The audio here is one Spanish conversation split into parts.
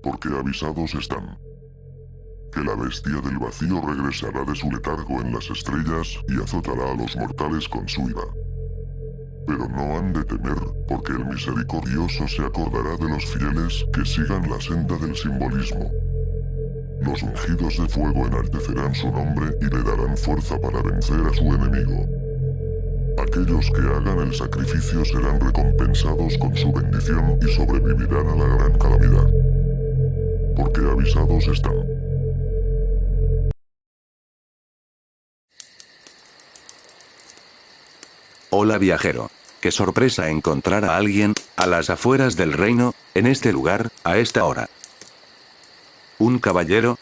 porque avisados están. Que la bestia del vacío regresará de su letargo en las estrellas y azotará a los mortales con su ira. Pero no han de temer, porque el misericordioso se acordará de los fieles que sigan la senda del simbolismo. Los ungidos de fuego enaltecerán su nombre y le darán fuerza para vencer a su enemigo. Aquellos que hagan el sacrificio serán recompensados con su bendición y sobrevivirán a la gran calamidad. Porque avisados están. Hola viajero. Qué sorpresa encontrar a alguien, a las afueras del reino, en este lugar, a esta hora. ¿Un caballero?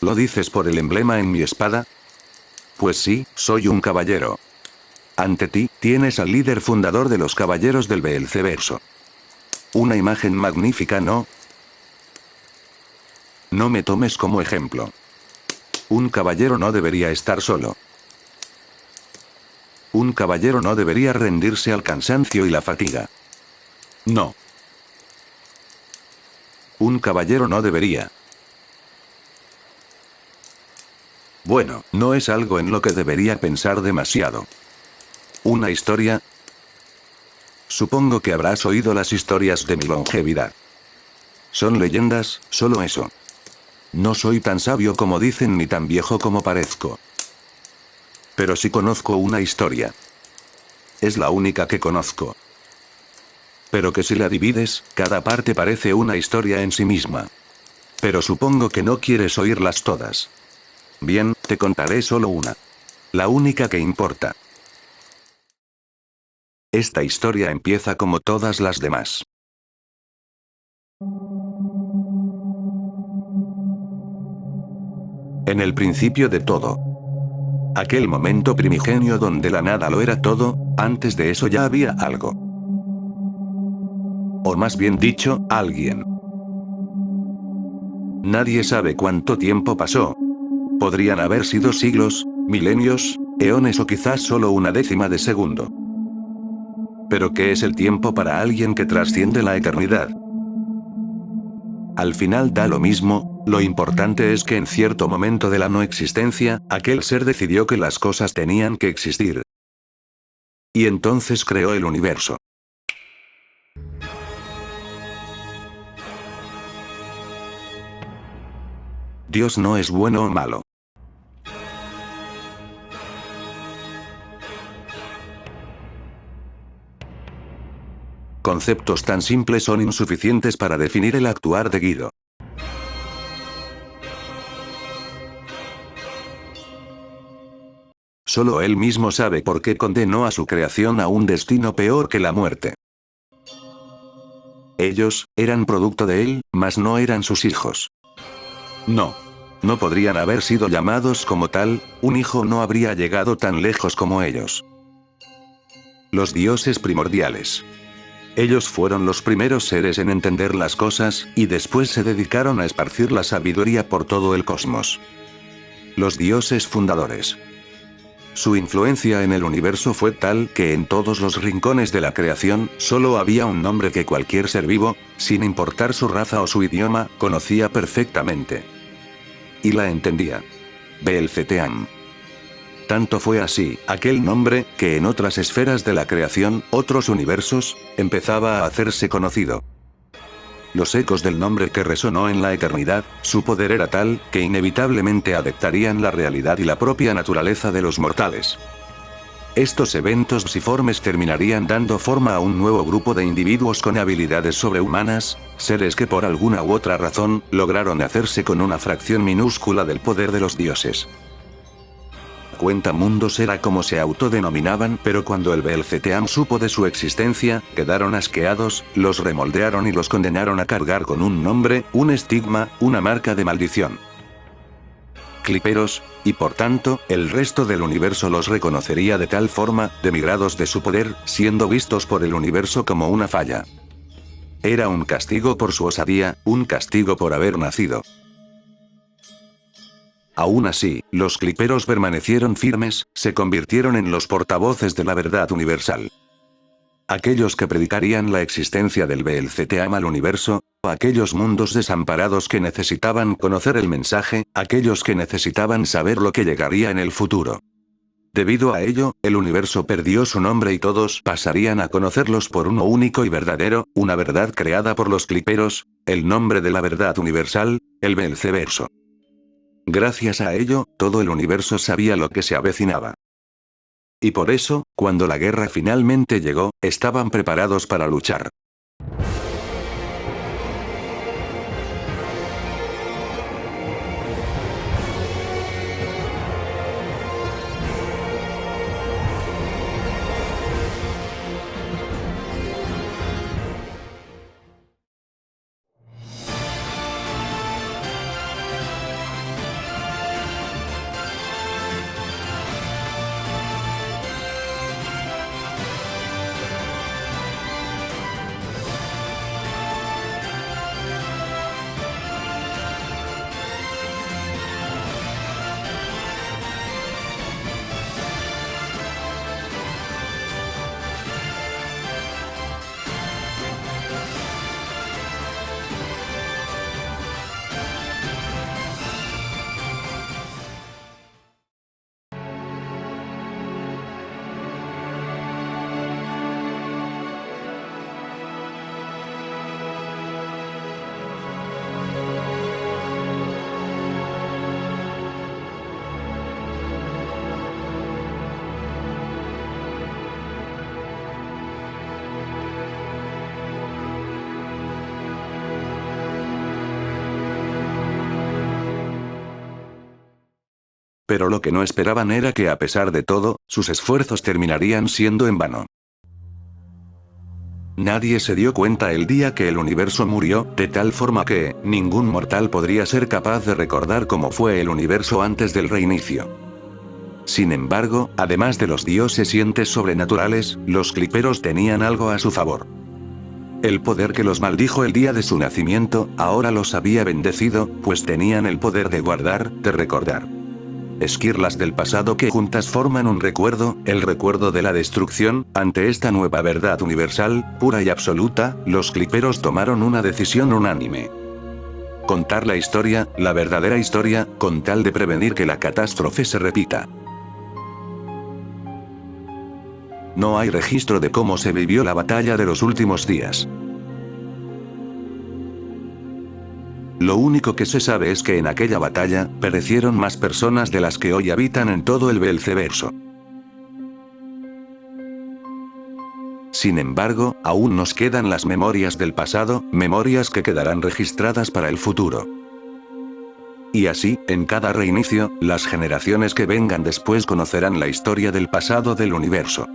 ¿Lo dices por el emblema en mi espada? Pues sí, soy un caballero. Ante ti, tienes al líder fundador de los caballeros del Beelzeverso. Una imagen magnífica, ¿no? No me tomes como ejemplo. Un caballero no debería estar solo. Un caballero no debería rendirse al cansancio y la fatiga. No. Un caballero no debería. Bueno, no es algo en lo que debería pensar demasiado. ¿Una historia? Supongo que habrás oído las historias de mi longevidad. Son leyendas, solo eso. No soy tan sabio como dicen ni tan viejo como parezco. Pero sí conozco una historia. Es la única que conozco. Pero que si la divides, cada parte parece una historia en sí misma. Pero supongo que no quieres oírlas todas. Bien, te contaré solo una. La única que importa. Esta historia empieza como todas las demás. En el principio de todo. Aquel momento primigenio donde la nada lo era todo, antes de eso ya había algo. O más bien dicho, alguien. Nadie sabe cuánto tiempo pasó. Podrían haber sido siglos, milenios, eones o quizás solo una décima de segundo. Pero ¿qué es el tiempo para alguien que trasciende la eternidad? Al final da lo mismo, lo importante es que en cierto momento de la no existencia, aquel ser decidió que las cosas tenían que existir. Y entonces creó el universo. Dios no es bueno o malo. Conceptos tan simples son insuficientes para definir el actuar de Guido. Solo él mismo sabe por qué condenó a su creación a un destino peor que la muerte. Ellos, eran producto de él, mas no eran sus hijos. No. No podrían haber sido llamados como tal, un hijo no habría llegado tan lejos como ellos. Los dioses primordiales. Ellos fueron los primeros seres en entender las cosas, y después se dedicaron a esparcir la sabiduría por todo el cosmos. Los dioses fundadores. Su influencia en el universo fue tal que en todos los rincones de la creación, solo había un nombre que cualquier ser vivo, sin importar su raza o su idioma, conocía perfectamente. Y la entendía. Beelzeteam. Tanto fue así, aquel nombre, que en otras esferas de la creación, otros universos, empezaba a hacerse conocido. Los ecos del nombre que resonó en la eternidad, su poder era tal, que inevitablemente adaptarían la realidad y la propia naturaleza de los mortales. Estos eventos psiformes terminarían dando forma a un nuevo grupo de individuos con habilidades sobrehumanas, seres que por alguna u otra razón, lograron hacerse con una fracción minúscula del poder de los dioses. Cuentamundos era como se autodenominaban, pero cuando el Beelzeteam supo de su existencia, quedaron asqueados, los remoldearon y los condenaron a cargar con un nombre, un estigma, una marca de maldición. Cliperos, y por tanto, el resto del universo los reconocería de tal forma, demigrados de su poder, siendo vistos por el universo como una falla. Era un castigo por su osadía, un castigo por haber nacido. Aún así, los cliperos permanecieron firmes, se convirtieron en los portavoces de la verdad universal. Aquellos que predicarían la existencia del Beelzeteam al universo, aquellos mundos desamparados que necesitaban conocer el mensaje, aquellos que necesitaban saber lo que llegaría en el futuro. Debido a ello, el universo perdió su nombre y todos pasarían a conocerlos por uno único y verdadero, una verdad creada por los cliperos, el nombre de la verdad universal, el Belceverso. Gracias a ello, todo el universo sabía lo que se avecinaba. Y por eso, cuando la guerra finalmente llegó, estaban preparados para luchar. Pero lo que no esperaban era que a pesar de todo, sus esfuerzos terminarían siendo en vano. Nadie se dio cuenta el día que el universo murió, de tal forma que, ningún mortal podría ser capaz de recordar cómo fue el universo antes del reinicio. Sin embargo, además de los dioses y entes sobrenaturales, los cliperos tenían algo a su favor. El poder que los maldijo el día de su nacimiento, ahora los había bendecido, pues tenían el poder de guardar, de recordar. Esquirlas del pasado que juntas forman un recuerdo, el recuerdo de la destrucción. Ante esta nueva verdad universal, pura y absoluta, los cliperos tomaron una decisión unánime. Contar la historia, la verdadera historia, con tal de prevenir que la catástrofe se repita. No hay registro de cómo se vivió la batalla de los últimos días. Lo único que se sabe es que en aquella batalla, perecieron más personas de las que hoy habitan en todo el Belceverso. Sin embargo, aún nos quedan las memorias del pasado, memorias que quedarán registradas para el futuro. Y así, en cada reinicio, las generaciones que vengan después conocerán la historia del pasado del universo,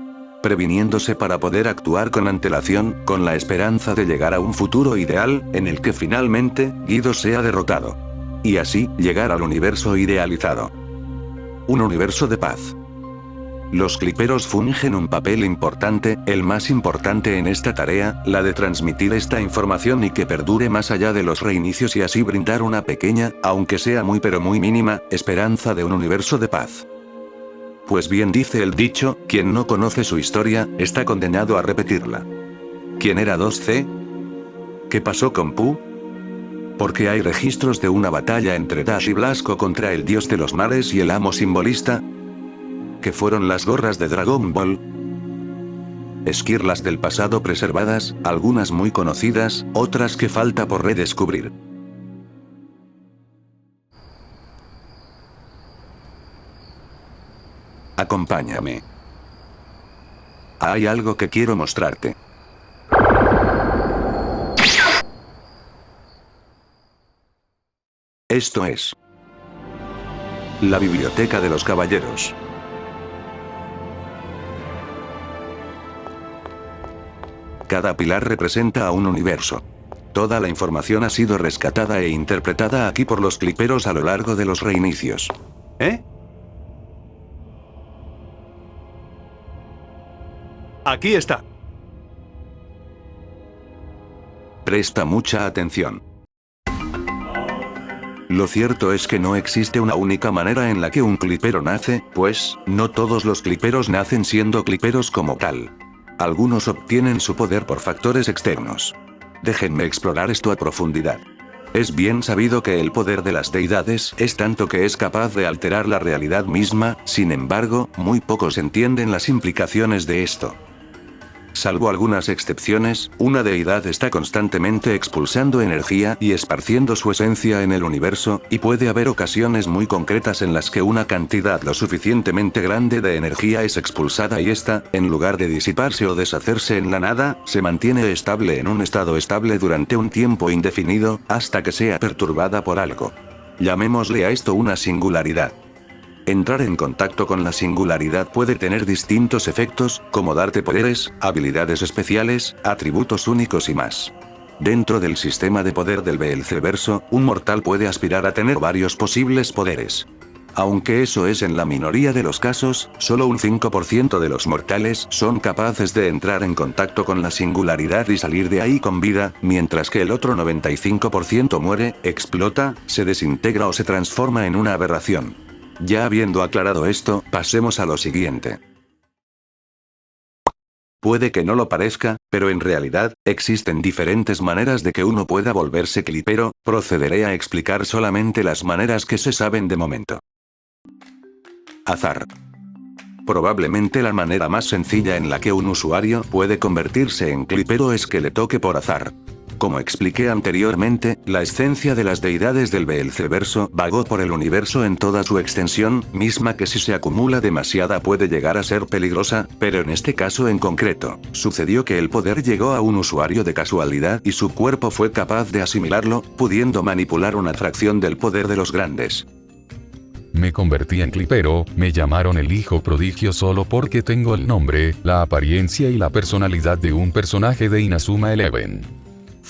previniéndose para poder actuar con antelación, con la esperanza de llegar a un futuro ideal, en el que finalmente, Guido sea derrotado. Y así, llegar al universo idealizado. Un universo de paz. Los cliperos fungen un papel importante, el más importante en esta tarea, la de transmitir esta información y que perdure más allá de los reinicios y así brindar una pequeña, aunque sea muy pero muy mínima, esperanza de un universo de paz. Pues bien dice el dicho, quien no conoce su historia, está condenado a repetirla. ¿Quién era 2C? ¿Qué pasó con Pu? Porque hay registros de una batalla entre Dash y Blasco contra el dios de los males y el amo simbolista. ¿Qué fueron las gorras de Dragon Ball? Esquirlas del pasado preservadas, algunas muy conocidas, otras que falta por redescubrir. Acompáñame. Hay algo que quiero mostrarte. Esto es la Biblioteca de los Caballeros. Cada pilar representa a un universo. Toda la información ha sido rescatada e interpretada aquí por los cliperos a lo largo de los reinicios. ¿Eh? Aquí está. Presta mucha atención. Lo cierto es que no existe una única manera en la que un clipero nace, pues, no todos los cliperos nacen siendo cliperos como tal. Algunos obtienen su poder por factores externos. Déjenme explorar esto a profundidad. Es bien sabido que el poder de las deidades es tanto que es capaz de alterar la realidad misma, sin embargo, muy pocos entienden las implicaciones de esto. Salvo algunas excepciones, una deidad está constantemente expulsando energía y esparciendo su esencia en el universo, y puede haber ocasiones muy concretas en las que una cantidad lo suficientemente grande de energía es expulsada y esta, en lugar de disiparse o deshacerse en la nada, se mantiene estable en un estado estable durante un tiempo indefinido, hasta que sea perturbada por algo. Llamémosle a esto una singularidad. Entrar en contacto con la singularidad puede tener distintos efectos, como darte poderes, habilidades especiales, atributos únicos y más. Dentro del sistema de poder del Beelzeverso, un mortal puede aspirar a tener varios posibles poderes. Aunque eso es en la minoría de los casos, solo un 5% de los mortales son capaces de entrar en contacto con la singularidad y salir de ahí con vida, mientras que el otro 95% muere, explota, se desintegra o se transforma en una aberración. Ya habiendo aclarado esto, pasemos a lo siguiente. Puede que no lo parezca, pero en realidad, existen diferentes maneras de que uno pueda volverse clipero, procederé a explicar solamente las maneras que se saben de momento. Azar. Probablemente la manera más sencilla en la que un usuario puede convertirse en clipero es que le toque por azar. Como expliqué anteriormente, la esencia de las deidades del Beelzeverso vagó por el universo en toda su extensión, misma que si se acumula demasiada puede llegar a ser peligrosa, pero en este caso en concreto, sucedió que el poder llegó a un usuario de casualidad y su cuerpo fue capaz de asimilarlo, pudiendo manipular una fracción del poder de los grandes. Me convertí en clipero, me llamaron el hijo prodigio solo porque tengo el nombre, la apariencia y la personalidad de un personaje de Inazuma Eleven.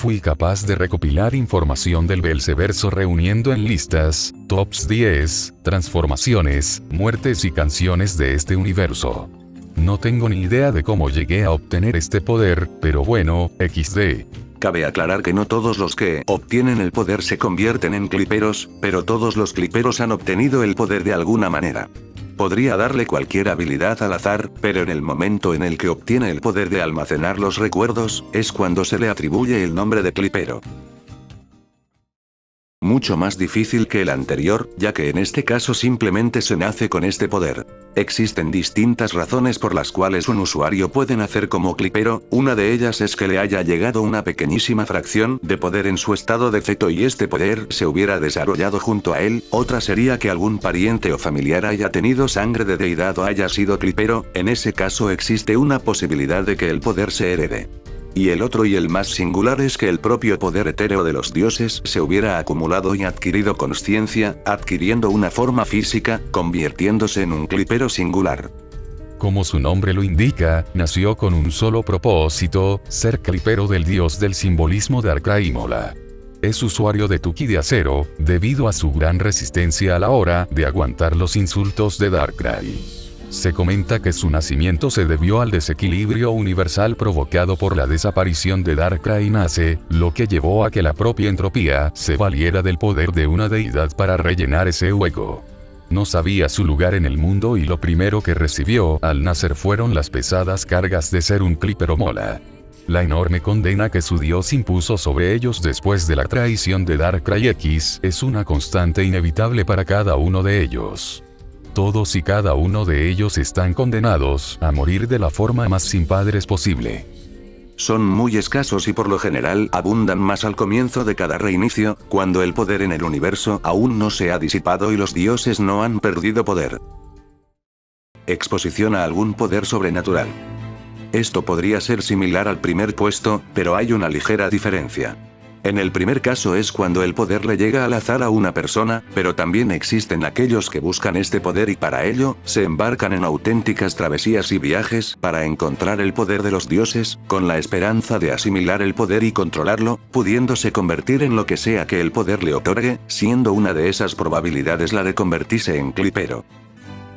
Fui capaz de recopilar información del Beelzeverso reuniendo en listas, tops 10, transformaciones, muertes y canciones de este universo. No tengo ni idea de cómo llegué a obtener este poder, pero bueno, XD. Cabe aclarar que no todos los que obtienen el poder se convierten en cliperos, pero todos los cliperos han obtenido el poder de alguna manera. Podría darle cualquier habilidad al azar, pero en el momento en el que obtiene el poder de almacenar los recuerdos, es cuando se le atribuye el nombre de clipero. Mucho más difícil que el anterior, ya que en este caso simplemente se nace con este poder. Existen distintas razones por las cuales un usuario puede nacer como clipero, una de ellas es que le haya llegado una pequeñísima fracción de poder en su estado de feto y este poder se hubiera desarrollado junto a él, otra sería que algún pariente o familiar haya tenido sangre de deidad o haya sido clipero, en ese caso existe una posibilidad de que el poder se herede. Y el otro y el más singular es que el propio poder etéreo de los dioses se hubiera acumulado y adquirido consciencia, adquiriendo una forma física, convirtiéndose en un clipero singular. Como su nombre lo indica, nació con un solo propósito, ser clipero del dios del simbolismo Darkrai Mola. Es usuario de Tuki de acero, debido a su gran resistencia a la hora de aguantar los insultos de Darkrai. Se comenta que su nacimiento se debió al desequilibrio universal provocado por la desaparición de Darkrai Nace, lo que llevó a que la propia entropía se valiera del poder de una deidad para rellenar ese hueco. No sabía su lugar en el mundo y lo primero que recibió al nacer fueron las pesadas cargas de ser un clipero mola. La enorme condena que su dios impuso sobre ellos después de la traición de Darkrai X es una constante inevitable para cada uno de ellos. Todos y cada uno de ellos están condenados a morir de la forma más sin padres posible. Son muy escasos y por lo general abundan más al comienzo de cada reinicio, cuando el poder en el universo aún no se ha disipado y los dioses no han perdido poder. Exposición a algún poder sobrenatural. Esto podría ser similar al primer puesto, pero hay una ligera diferencia. En el primer caso es cuando el poder le llega al azar a una persona, pero también existen aquellos que buscan este poder y para ello, se embarcan en auténticas travesías y viajes para encontrar el poder de los dioses, con la esperanza de asimilar el poder y controlarlo, pudiéndose convertir en lo que sea que el poder le otorgue, siendo una de esas probabilidades la de convertirse en clipero.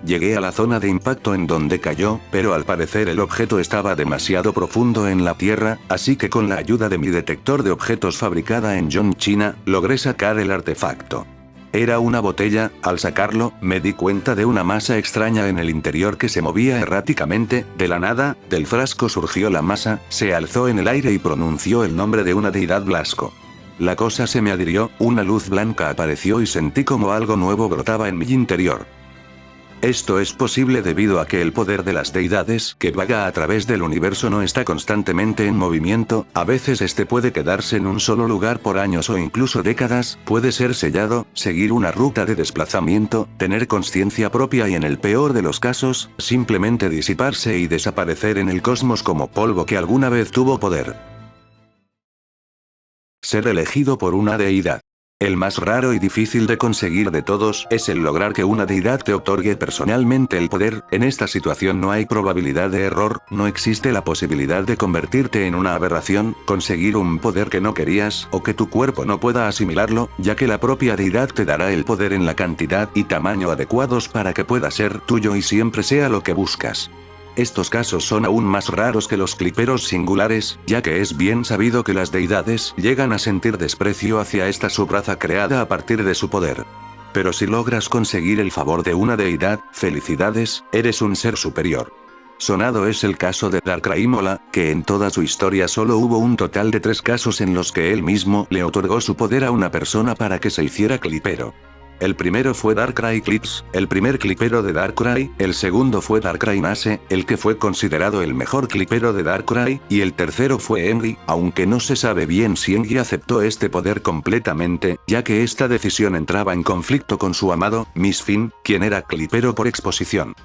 Llegué a la zona de impacto en donde cayó, pero al parecer el objeto estaba demasiado profundo en la tierra, así que con la ayuda de mi detector de objetos fabricada en John, China, logré sacar el artefacto. Era una botella. Al sacarlo, me di cuenta de una masa extraña en el interior que se movía erráticamente. De la nada, del frasco surgió la masa, se alzó en el aire y pronunció el nombre de una deidad Blasco. La cosa se me adhirió, una luz blanca apareció y sentí como algo nuevo brotaba en mi interior. Esto es posible debido a que el poder de las deidades que vaga a través del universo no está constantemente en movimiento, a veces este puede quedarse en un solo lugar por años o incluso décadas, puede ser sellado, seguir una ruta de desplazamiento, tener conciencia propia y en el peor de los casos, simplemente disiparse y desaparecer en el cosmos como polvo que alguna vez tuvo poder. Ser elegido por una deidad. El más raro y difícil de conseguir de todos es el lograr que una deidad te otorgue personalmente el poder. En esta situación no hay probabilidad de error, no existe la posibilidad de convertirte en una aberración, conseguir un poder que no querías o que tu cuerpo no pueda asimilarlo, ya que la propia deidad te dará el poder en la cantidad y tamaño adecuados para que pueda ser tuyo y siempre sea lo que buscas. Estos casos son aún más raros que los cliperos singulares, ya que es bien sabido que las deidades llegan a sentir desprecio hacia esta subraza creada a partir de su poder. Pero si logras conseguir el favor de una deidad, felicidades, eres un ser superior. Sonado es el caso de Darkrai Mola, que en toda su historia solo hubo un total de 3 casos en los que él mismo le otorgó su poder a una persona para que se hiciera clipero. El primero fue Darkrai Clips, el primer clipero de Darkrai, el segundo fue Darkrai Nase, el que fue considerado el mejor clipero de Darkrai, y el tercero fue Engi, aunque no se sabe bien si Engi aceptó este poder completamente, ya que esta decisión entraba en conflicto con su amado, Miss Finn, quien era clipero por exposición.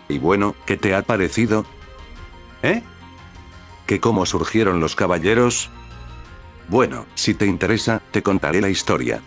Y bueno, ¿qué te ha parecido? ¿Que cómo surgieron los caballeros? Bueno, si te interesa, te contaré la historia.